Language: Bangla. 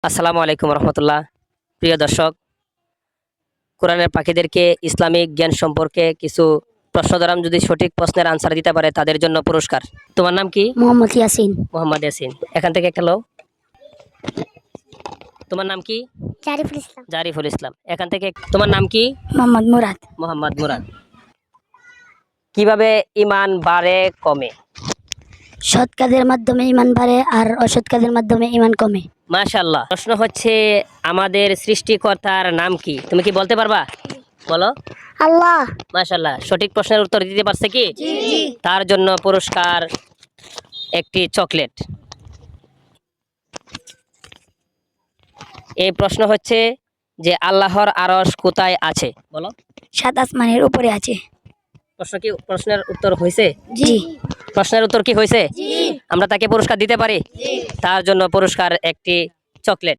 আসসালামু আলাইকুম রহমতুল্লাহ। প্রিয় দর্শক, কোরআনের পাখিদেরকে ইসলামিক জ্ঞান সম্পর্কে কিছু প্রশ্ন ধরাম, যদি সঠিক প্রশ্নের আনসার দিতে পারে তাদের জন্য পুরস্কার। তোমার নাম কি? মোহাম্মদ ইয়াসিন। মোহাম্মদ ইয়াসিন। এখান থেকে একটা লো। তোমার নাম কি? জারিফুল ইসলাম। জারিফুল ইসলাম। এখান থেকে তোমার নাম কি? মোহাম্মদ মুরাদ। মোহাম্মদ মুরাদ। কিভাবে ইমান বাড়ে কমে? সৎ কাজের মাধ্যমে ইমান বাড়ে আর অসৎ কাজের মাধ্যমে ইমান কমে। মাশাআল্লাহ। প্রশ্ন হচ্ছে, আমাদের সৃষ্টিকর্তার নাম কি? তুমি কি বলতে পারবা? বলো। আল্লাহ। মাশাআল্লাহ, সঠিক প্রশ্নের উত্তর দিতে পারছে কি? তার জন্য পুরস্কার একটি চকলেট। এই প্রশ্ন হচ্ছে যে আল্লাহর আরশ কোথায় আছে? বলো। সাত আসমানের উপরে আছে। প্রশ্নের উত্তর হয়েছে? জি। প্রশ্নের উত্তর কি হয়েছে? আমরা তাকে পুরস্কার দিতে পারি? তার জন্য পুরস্কার একটি চকলেট।